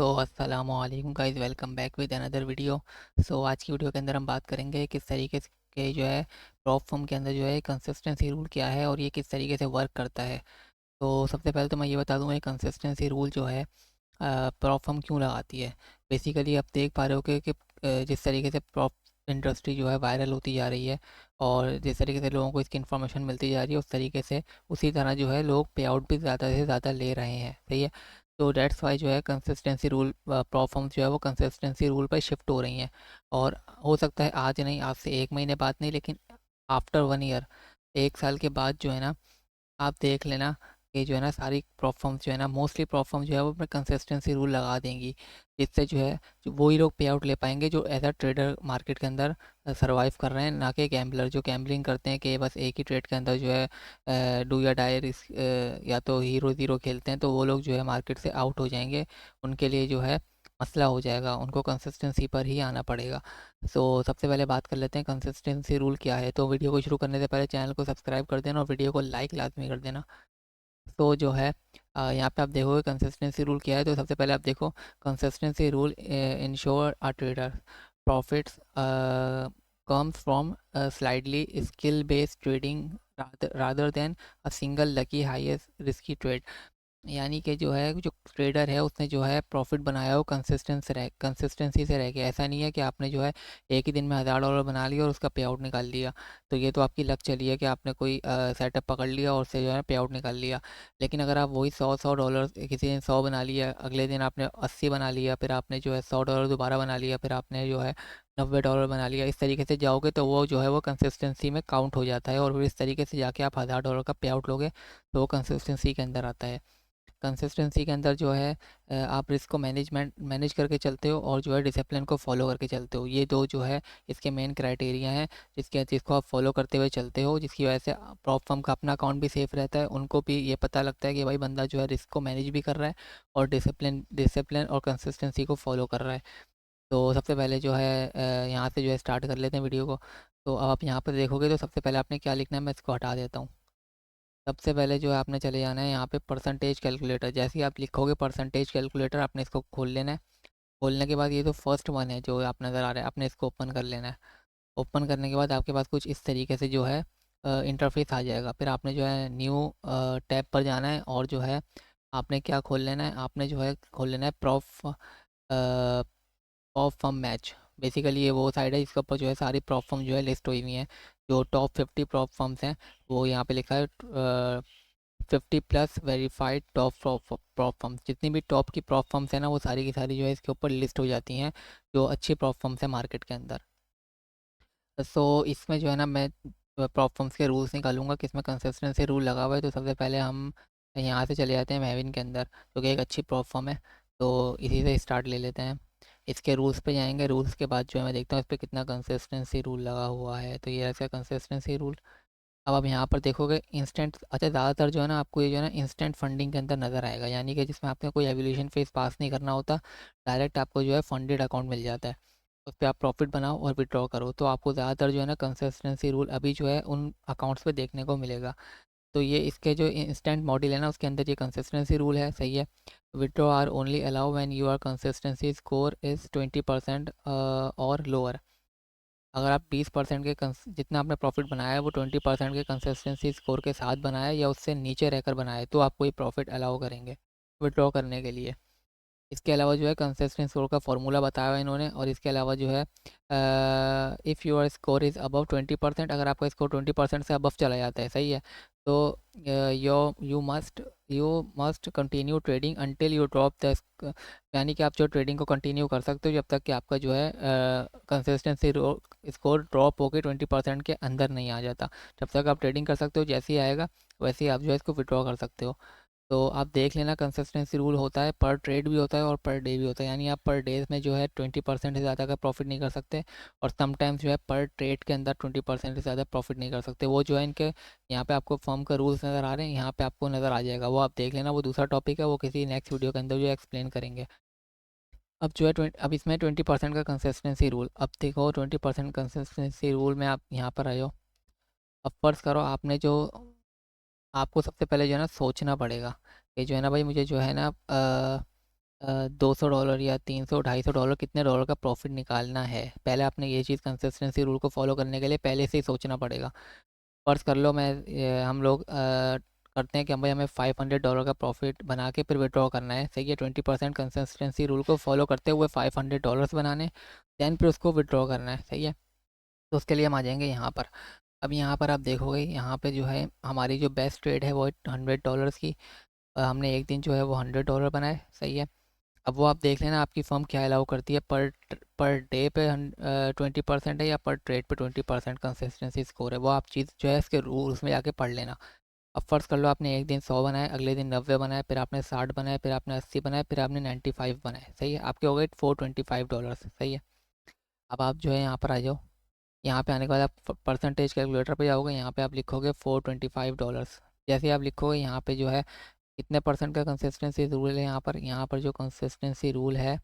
तो अस्सलामुअलैकुम guys, welcome back with another video. आज की वीडियो के अंदर हम बात करेंगे किस तरीके से के जो है प्रॉप फर्म के अंदर जो है कंसिस्टेंसी रूल क्या है और ये किस तरीके से वर्क करता है। तो सबसे पहले तो मैं ये बता दूंगा, ये कंसिस्टेंसी रूल जो है प्रॉप फर्म क्यों लगाती है। बेसिकली आप देख पा रहे हो कि जिस तरीके से प्रॉप इंडस्ट्री जो है वायरल होती जा रही है और जिस तरीके से लोगों को इसकी इन्फॉर्मेशन मिलती जा रही है, उस तरीके से उसी तरह जो है लोग पे आउट भी ज़्यादा से ज़्यादा ले रहे हैं। सही है। तो डेट्स वाई जो है कंसिस्टेंसी रूल प्रॉप फर्म्स जो है वो कंसिस्टेंसी रूल पर शिफ्ट हो रही हैं। और हो सकता है आज नहीं, आज से 1 महीने बाद नहीं, लेकिन आफ्टर 1 ईयर, 1 साल के बाद जो है ना, आप देख लेना कि जो है ना सारी प्रॉप फर्म्स जो है ना, मोस्टली प्रॉप फर्म जो है वो अपने कंसिस्टेंसी रूल लगा देंगी। जिससे जो है वही लोग पे आउट ले पाएंगे जो एज अ ट्रेडर मार्केट के अंदर सर्वाइव कर रहे हैं, ना कि गैम्बलर जो गैम्बलिंग करते हैं कि बस एक ही ट्रेड के अंदर जो है डू या डाई रिस्क, या तो हीरो ज़ीरो खेलते हैं, तो वो लोग जो है मार्केट से आउट हो जाएंगे। उनके लिए जो है मसला हो जाएगा, उनको कंसिस्टेंसी पर ही आना पड़ेगा। सबसे पहले बात कर लेते हैं कंसिस्टेंसी रूल क्या है। तो वीडियो को शुरू करने से पहले चैनल को सब्सक्राइब कर देना और वीडियो को लाइक लाजमी कर देना। तो जो है यहाँ पे आप देखोगे कंसिस्टेंसी रूल क्या है। तो सबसे पहले आप देखो, consistency rule ensure a trader profits comes from slightly skill based trading rather than a single lucky highest risky trade। यानी कि जो है जो ट्रेडर है उसने जो है प्रॉफिट बनाया हो कंसिस्टेंसी से रह के। ऐसा नहीं है कि आपने जो है एक ही दिन में $1000 बना लिया और उसका पे आउट निकाल लिया। तो ये तो आपकी लक चली है कि आपने कोई सेटअप पकड़ लिया और उससे जो है पे आउट निकाल लिया। लेकिन अगर आप वही $100 किसी दिन 100 बना लिया, अगले दिन आपने 80 बना लिया, फिर आपने जो है $100 दोबारा बना लिया, फिर आपने जो है $90 बना लिया, इस तरीके से जाओगे तो वो जो है वो कंसिस्टेंसी में काउंट हो जाता है। और फिर इस तरीके से जाके आप $1000 का पे आउट लोगे तो वो कंसिस्टेंसी के अंदर आता है। कंसिस्टेंसी के अंदर जो है आप रिस्क को मैनेज करके चलते हो और जो है डिसिप्लिन को फॉलो करके चलते हो। ये दो जो है इसके मेन क्राइटेरिया हैं जिसको आप फॉलो करते हुए चलते हो, जिसकी वजह से प्रॉप फर्म का अपना अकाउंट भी सेफ रहता है। उनको भी ये पता लगता है कि भाई बंदा जो है रिस्क को मैनेज भी कर रहा है और डिसिप्लिन डिसिप्लिन और कंसिस्टेंसी को फॉलो कर रहा है। तो सबसे पहले जो है यहाँ से जो है स्टार्ट कर लेते हैं वीडियो को। तो अब आप यहाँ पर देखोगे तो सबसे पहले आपने क्या लिखना है, मैं इसको हटा देता हूँ। सबसे पहले जो है आपने चले जाना है यहाँ पे परसेंटेज कैलकुलेटर। जैसे ही आप लिखोगे परसेंटेज कैलकुलेटर, आपने इसको खोल लेना है। खोलने के बाद ये जो फर्स्ट वन है जो आप नज़र आ रहा है, आपने इसको ओपन कर लेना है। ओपन करने के बाद आपके पास कुछ इस तरीके से जो है इंटरफेस आ जाएगा। फिर आपने जो है न्यू टैब पर जाना है और जो है आपने क्या खोल लेना है, आपने जो है खोल लेना है प्रॉप फर्म मैच। बेसिकली ये वो साइड है जिसके ऊपर जो है सारी प्रॉप फर्म जो है लिस्ट हुई हुई हैं। जो टॉप 50 प्रॉप फर्म्स हैं वो यहाँ पे लिखा है 50+ वेरीफाइड टॉप प्रॉप फर्म्स। जितनी भी टॉप की प्रॉप फर्म्स हैं ना, वो सारी की सारी जो है इसके ऊपर लिस्ट हो जाती हैं, जो अच्छी प्रॉप फर्म्स हैं मार्केट के अंदर। इसमें जो है ना मैं प्रॉप फर्म्स के रूल्स निकालूंगा कि इसमें कंसिस्टेंसी रूल लगा हुआ है। तो सबसे पहले हम यहाँ से चले जाते हैं मैविन के अंदर, जो कि एक अच्छी प्रॉप फर्म है। तो इसी से स्टार्ट ले लेते हैं। इसके रूल्स पे जाएंगे। रूल्स के बाद जो है मैं देखता हूँ इस पर कितना कंसिस्टेंसी रूल लगा हुआ है। तो ये है इसका कंसिस्टेंसी रूल। अब आप यहाँ पर देखोगे इंस्टेंट, अच्छा ज़्यादातर जो है ना आपको ये जो है ना इंस्टेंट फंडिंग के अंदर नज़र आएगा, यानी कि जिसमें आपने कोई एवोल्यूशन फेज पास नहीं करना होता, डायरेक्ट आपको जो है फंडेड अकाउंट मिल जाता है। उस पर आप प्रॉफिट बनाओ और विड्रॉ करो। तो आपको ज़्यादातर जो है ना कंसिस्टेंसी रूल अभी जो है उन अकाउंट्स पे देखने को मिलेगा। तो ये इसके जो इंस्टेंट मॉडल है ना उसके अंदर ये कंसिस्टेंसी रूल है। सही है। Withdraw are only allow when your consistency score is 20% or lower. अगर आप 20% के जितना आपने प्रॉफिट बनाया है वो 20% के कंसिस्टेंसी स्कोर के साथ बनाया है या उससे नीचे रहकर बनाया है, तो आपको ये प्रॉफिट अलाउ करेंगे विड्रॉ करने के लिए। इसके अलावा जो है कंसिस्टेंट स्कोर का फॉर्मूला बताया हुआ है इन्होंने। और इसके अलावा जो है if your score is above 20%, अगर आपका स्कोर 20% से अबव चला जाता है, सही है, तो यो you must continue trading until you drop the, यानी कि आप जो ट्रेडिंग को कंटिन्यू कर सकते हो जब तक कि आपका जो है कंसिस्टेंसी स्कोर ड्रॉप होकर 20% के अंदर नहीं आ जाता। जब तक आप ट्रेडिंग कर सकते हो, जैसे ही आएगा वैसे ही आप जो है इसको विड्रॉ कर सकते हो। तो आप देख लेना कंसिस्टेंसी रूल होता है पर ट्रेड भी होता है और पर डे भी होता है, यानी आप पर डे में जो है 20% से ज़्यादा का प्रॉफिट नहीं कर सकते और समटाइम्स जो है पर ट्रेड के अंदर 20% से ज़्यादा प्रॉफिट नहीं कर सकते। वो जो है इनके यहाँ पे आपको फर्म का रूल्स नज़र आ रहे हैं, यहाँ पे आपको नज़र आ जाएगा, वो आप देख लेना। वो दूसरा टॉपिक है, वो किसी नेक्स्ट वीडियो के अंदर जो एक्सप्लेन करेंगे। अब जो है अब इसमें 20% का कंसिस्टेंसी रूल, अब देखो 20% कंसिस्टेंसी रूल में आप यहाँ पर आए हो। अब फर्ज करो आपने जो, आपको सबसे पहले जो है ना सोचना पड़ेगा कि जो है ना भाई मुझे जो है ना $200 या 300 $250 कितने डॉलर का प्रॉफिट निकालना है। पहले आपने ये चीज़ कंसिस्टेंसी रूल को फॉलो करने के लिए पहले से ही सोचना पड़ेगा। फ़र्ज़ कर लो हम लोग करते हैं कि भाई हमें $500 का प्रॉफिट बना के फिर विड्रॉ करना है, सही है। 20% कंसिस्टेंसी रूल को फॉलो करते हुए $500 बनाने, दैन फिर उसको विड्रॉ करना है, सही है। तो उसके लिए हम आ जाएंगे यहाँ पर। अब यहाँ पर आप देखोगे, यहाँ पे जो है हमारी जो बेस्ट ट्रेड है वो है $100 की। हमने एक दिन जो है वो $100 बनाए, सही है। अब वो आप देख लेना आपकी फ़र्म क्या अलाउ करती है, पर डे पे 20% है या पर ट्रेड पे 20% कंसिस्टेंसी स्कोर है। वो आप चीज़ जो है इसके रूल्स में जाके पढ़ लेना। अब फ़र्ज़ कर लो आपने एक दिन 100 बनाए, अगले दिन 90 बनाए, फिर आपने 60 बनाए, फिर आपने 80 बनाए, फिर आपने 95 बनाए, सही है। आपके हो गए $425, सही है। अब आप जो है यहाँ पर आ जाओ। यहाँ पे आने के बाद आप परसेंटेज कैलकुलेटर पे जाओगे, यहाँ पे आप लिखोगे $425। जैसे ही आप लिखोगे यहाँ पे जो है कितने परसेंट का कंसिस्टेंसी रूल है, यहाँ पर जो कंसिस्टेंसी रूल है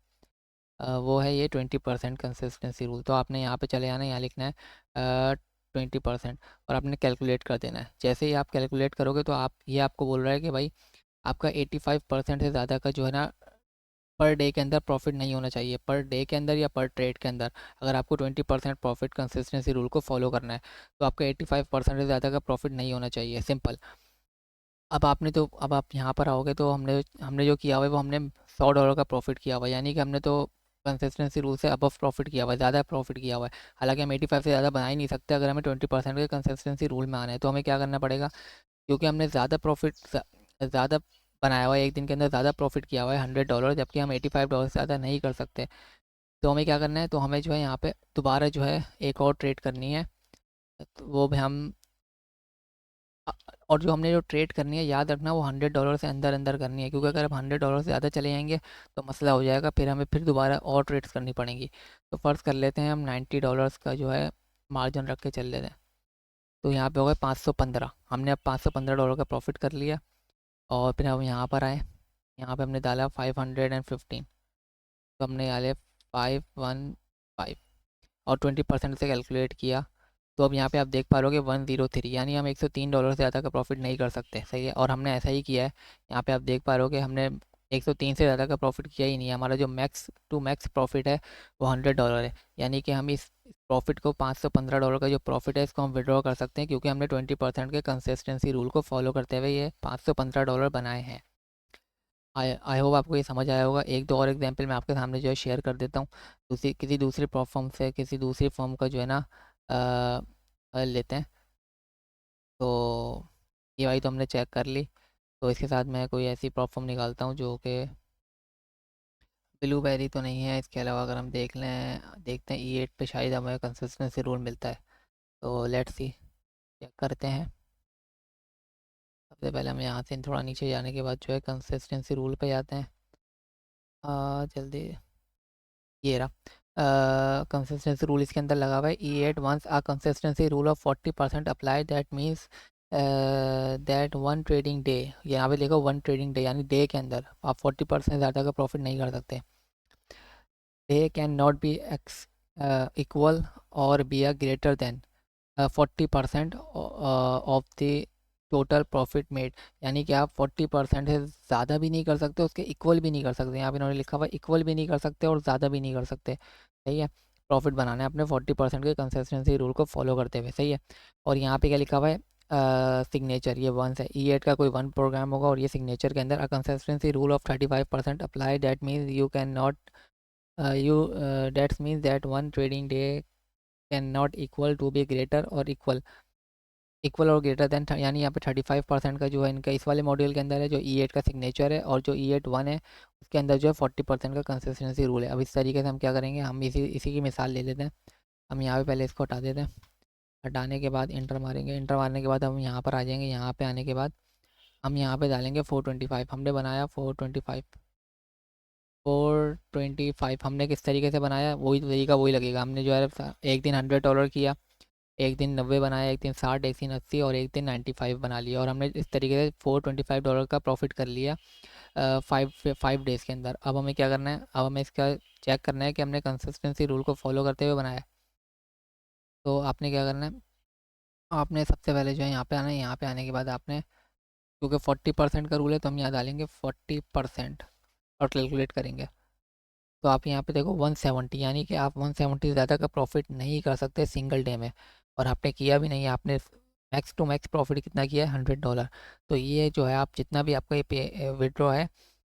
वो है ये 20% कंसिस्टेंसी रूल। तो आपने यहाँ पे चले आना, यहाँ लिखना है 20% और आपने कैलकुलेट कर देना है। जैसे ही आप कैलकुलेट करोगे तो आपको बोल रहा है कि भाई आपका 85% से ज़्यादा का जो है ना पर डे के अंदर प्रॉफिट नहीं होना चाहिए, पर डे के अंदर या पर ट्रेड के अंदर। अगर आपको 20% प्रॉफिट कंसिस्टेंसी रूल को फॉलो करना है तो आपका 85% से ज़्यादा का प्रॉफिट नहीं होना चाहिए, सिंपल। अब आप यहाँ पर आओगे तो हमने हमने जो किया हुआ है वो हमने $100 का प्रॉफिट किया हुआ है, यानी कि हमने तो कंसिस्टेंसी रूल से अबव प्रॉफिट किया हुआ है, ज़्यादा प्रॉफिट किया हुआ है। हालांकि हम 85 से ज़्यादा बना ही नहीं सकते। अगर हमें 20% के कंसिस्टेंसी रूल में आना है तो हमें क्या करना पड़ेगा, क्योंकि हमने ज़्यादा बनाया हुआ है, एक दिन के अंदर ज़्यादा प्रॉफिट किया हुआ है $100, जबकि हम $85 से ज़्यादा नहीं कर सकते। तो हमें क्या करना है, तो हमें जो है यहाँ पे दोबारा जो है एक और ट्रेड करनी है। तो वो भी हम अ, और जो हमने जो ट्रेड करनी है, याद रखना वो $100 से अंदर अंदर करनी है, क्योंकि अगर हम $100 से ज़्यादा चले जाएंगे तो मसला हो जाएगा, फिर हमें फिर दोबारा और ट्रेड्स करनी पड़ेंगी। तो फ़र्ज़ कर लेते हैं हम $90 का जो है मार्जिन रख के चल लेते हैं। तो यहाँ पे हो गए 515, हमने अब $515 का प्रॉफिट कर लिया। और फिर हम यहाँ पर आए, यहाँ पे हमने डाला 515, तो हमने डाले 515 और 20% से कैलकुलेट किया। तो अब यहाँ पे आप देख पा रहे हो कि 103, यानी हम $103 से ज़्यादा का प्रॉफिट नहीं कर सकते, सही है। और हमने ऐसा ही किया है। यहाँ पे आप देख पा रहे हो कि हमने 103 से ज़्यादा का प्रॉफिट किया ही नहीं है। हमारा जो मैक्स टू मैक्स प्रॉफिट है वो $100 है, यानी कि हम इस प्रॉफिट को $515 का जो प्रॉफिट है इसको हम विड्रॉ कर सकते हैं, क्योंकि हमने 20% के कंसिस्टेंसी रूल को फॉलो करते हुए ये $515 बनाए हैं। आई आई होप आपको ये समझ आया होगा। एक दो और एग्जांपल मैं आपके सामने जो है शेयर कर देता हूँ। किसी दूसरी प्लेटफॉर्म से किसी दूसरी फॉर्म का जो है ना लेते हैं। तो ये वाली तो हमने चेक कर ली। तो इसके साथ मैं कोई ऐसी प्लेटफॉर्म निकालता हूँ जो कि ब्लूबेरी तो नहीं है। इसके अलावा अगर हम देखते हैं E8 पे शायद हमें कंसिस्टेंसी रूल मिलता है। तो लेट्स सी, चेक करते हैं। सबसे पहले हम यहाँ से थोड़ा नीचे जाने के बाद जो है कंसिस्टेंसी रूल पे जाते हैं। जल्दी, ये रहा कंसिस्टेंसी रूल। इसके अंदर लगा हुआ है E8 once a consistency rule of 40% apply, that means that one trading day. यहाँ पे देखो वन ट्रेडिंग डे, यानी डे के अंदर आप 40% ज़्यादा का प्रॉफिट नहीं कर सकते। They can not be x equal और be a greater than 40% of the total profit made, यानी कि आप 40% से ज़्यादा भी नहीं कर सकते, उसके इक्वल भी नहीं कर सकते। यहाँ पे इन्होंने लिखा हुआ इक्वल भी नहीं कर सकते और ज़्यादा भी नहीं कर सकते, सही है। प्रॉफिट बनाना है अपने 40% के कंसिस्टेंसी रूल को फॉलो करते हुए, सही है। और यहाँ पे क्या लिखा हुआ है, सिग्नेचर, ये वंस है। E8 का कोई वन प्रोग्राम होगा और ये सिग्नेचर के अंदर a consistency rule of 35% apply, that means you can not you that's means that one trading day can not equal to be greater or equal or greater than, यानी यहाँ पे 35% का जो है इनका इस वाले मॉड्यूल के अंदर है जो E8 का सिग्नेचर है, और जो E8 1 है उसके अंदर जो है 40% का कंसिस्टेंसी रूल है। अब इस तरीके से हम क्या करेंगे, हम इसी की मिसाल ले लेते हैं। हम यहाँ पे पहले इसको हटा देते हैं। हटाने के बाद इंटर मारेंगे, इंटर मारने के बाद हम यहाँ पर आ जाएंगे। यहाँ पे आने के बाद हम यहाँ पे डालेंगे 425। हमने बनाया 425 हमने किस तरीके से बनाया, वही तरीका वही लगेगा। हमने जो है एक दिन $100 किया, एक दिन 90 बनाया, एक दिन 60, एक दिन 80 और एक दिन 95 बना लिया। और हमने इस तरीके से $425 का प्रॉफिट कर लिया 5 डेज़ के अंदर। अब हमें क्या करना है, अब हमें इसका चेक करना है कि हमने कंसिस्टेंसी रूल को फॉलो करते हुए बनाया है। तो आपने क्या करना है, आपने सबसे पहले जो है यहाँ पे आना है। यहाँ पे आने के बाद आपने, क्योंकि 40% का रूल है तो हम यहाँ डालेंगे 40%। और कैलकुलेट करेंगे तो आप यहाँ पे देखो 170, यानी कि आप 170 से ज़्यादा का प्रॉफिट नहीं कर सकते सिंगल डे में। और आपने किया भी नहीं है, आपने मैक्स टू मैक्स प्रॉफिट कितना किया है, $100। तो ये जो है आप जितना भी आपका ये पे विड्रॉ है,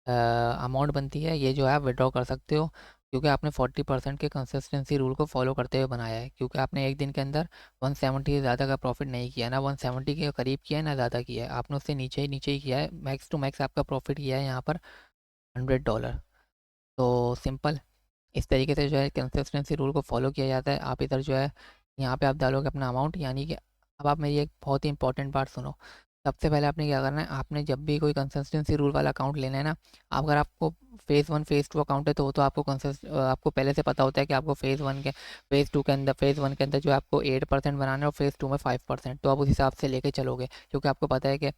अमाउंट बनती है, ये जो है आप विड्रॉ कर सकते हो। क्योंकि आपने 40% के कंसिस्टेंसी रूल को फॉलो करते हुए बनाया है, क्योंकि आपने एक दिन के अंदर 170 से ज़्यादा का प्रॉफिट नहीं किया, ना 170 के करीब किया है ना ज़्यादा किया है, आपने उससे नीचे ही किया है। मैक्स टू मैक्स आपका प्रॉफिट किया है यहाँ पर $100। तो सिंपल इस तरीके से जो है कंसिस्टेंसी रूल को फॉलो किया जाता है। आप इधर जो है यहाँ पे आप डालोगे अपना अमाउंट, यानी कि अब आप मेरी एक बहुत ही इंपॉर्टेंट बात सुनो। सबसे पहले आपने क्या करना है, आपने जब भी कोई कंसिस्टेंसी रूल वाला अकाउंट लेना है ना, अगर आपको फ़ेज़ 1 फ़ेज़ 2 अकाउंट है तो वो तो आपको पहले से पता होता है कि आपको फ़ेज़ 2 के अंदर फ़ेज़ 1 के अंदर जो है आपको 8% बनाना है और फ़ेज़ 2 में 5%, तो आप उस हिसाब से लेके चलोगे। क्योंकि आपको पता है कि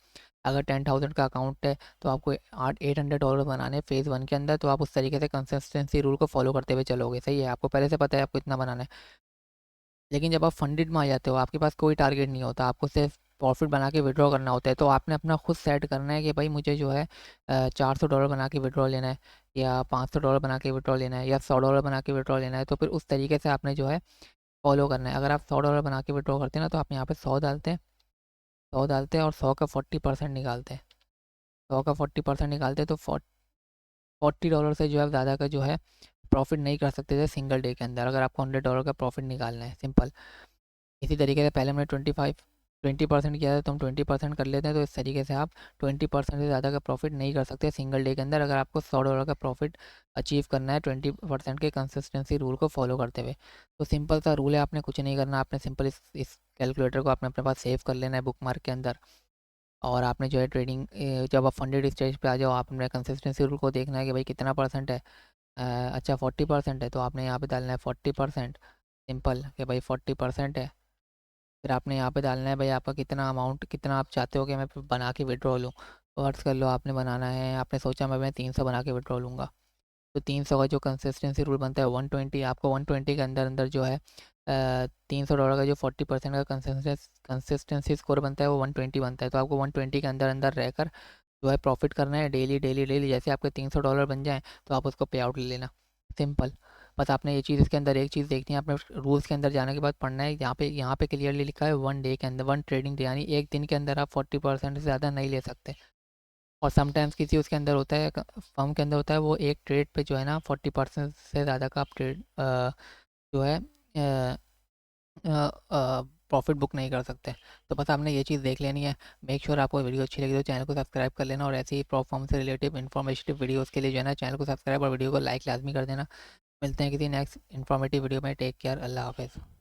अगर 10,000 का अकाउंट है तो आपको $800 बनाने हैं फ़ेज़ 1 के अंदर, तो आप उस तरीके से कंसिस्टेंसी रूल को फॉलो करते हुए चलोगे। सही है, आपको पहले से पता है आपको इतना बनाना है। लेकिन जब आप फंडेड में आ जाते हो, आपके पास कोई टारगेट नहीं होता, आपको सिर्फ प्रॉफिट बना के विड्रॉ करना होता है, तो आपने अपना खुद सेट करना है कि भाई मुझे जो है $400 बना के विड्रॉ लेना है, या $500 बना के विड्रॉ लेना है, या $100 बना के विड्रॉ लेना है। तो फिर उस तरीके से आपने जो है फॉलो करना है। अगर आप $100 बना के विड्रॉ करते हैं ना, तो आप यहाँ पे 100 डालते हैं और 100 का 40% निकालते हैं। 100 का 40% निकालते हैं तो $40 से जो है ज़्यादा का जो है प्रॉफिट नहीं कर सकते थे सिंगल डे के अंदर, अगर आपको $100 का प्रॉफिट निकालना है। सिंपल इसी तरीके से पहले हमने 20% किया था, तो हम 20% कर लेते हैं। तो इस तरीके से आप 20% से ज़्यादा का प्रॉफिट नहीं कर सकते सिंगल डे के अंदर, अगर आपको $100 का प्रॉफिट अचीव करना है 20% के कंसिस्टेंसी रूल को फॉलो करते हुए। तो सिंपल सा रूल है, आपने कुछ नहीं करना, आपने सिंपल इस कैलकुलेटर को आपने अपने पास सेव कर लेना है बुक मार्क के अंदर। और आपने जो है ट्रेडिंग, जब आप फंडेड स्टेज पे आ जाओ, आप अपने कंसिस्टेंसी रूल को देखना है कि भाई कितना परसेंट है। अच्छा 40% है, तो आपने यहाँ पे डालना है 40%। सिंपल कि भाई 40% है। फिर आपने यहाँ पे डालना है भाई आपका कितना अमाउंट, कितना आप चाहते हो कि मैं बना के विड्रॉ लूँ। फर्ज कर लो आपने बनाना है, आपने सोचा मैं 300 बना के विड्रॉ लूँगा। तो 300 का जो कंसिस्टेंसी रूल बनता है 120, आपको 120 के अंदर अंदर जो है $300 का जो 40% का कंसिस्टेंसी स्कोर बनता है वो 120 बनता है। तो आपको 120 के अंदर अंदर रहकर जो है प्रॉफिट करना है डेली डेली डेली। जैसे आपके $300 बन जाएँ तो आप उसको पे आउट ले लेना। सिंपल। बस आपने ये चीज़ इसके अंदर एक चीज़ देखनी है, आपने रूल्स के अंदर जाने के बाद पढ़ना है। यहाँ पे क्लियरली लिखा है 1 डे के अंदर, 1 ट्रेडिंग डे, यानी एक दिन के अंदर आप 40% से ज़्यादा नहीं ले सकते। और समटाइम्स किसी उसके अंदर होता है, फर्म के अंदर होता है, वो एक ट्रेड पे जो है ना 40% से ज़्यादा का आप ट्रेड जो है प्रॉफिट बुक नहीं कर सकते। तो बस आपने ये चीज़ देख लेनी है। मेक श्योर आपको वीडियो अच्छी लगी तो चैनल को सब्सक्राइब कर लेना, और ऐसे ही प्रॉप फॉर्म से रिलेटेड इन्फॉर्मेटिव वीडियोज़ के लिए जो है ना चैनल को सब्सक्राइब और वीडियो को लाइक लाजमी कर देना। मिलते हैं किसी नेक्स्ट इन्फॉर्मेटिव वीडियो में। टेक केयर, अल्लाह हाफ़िज़।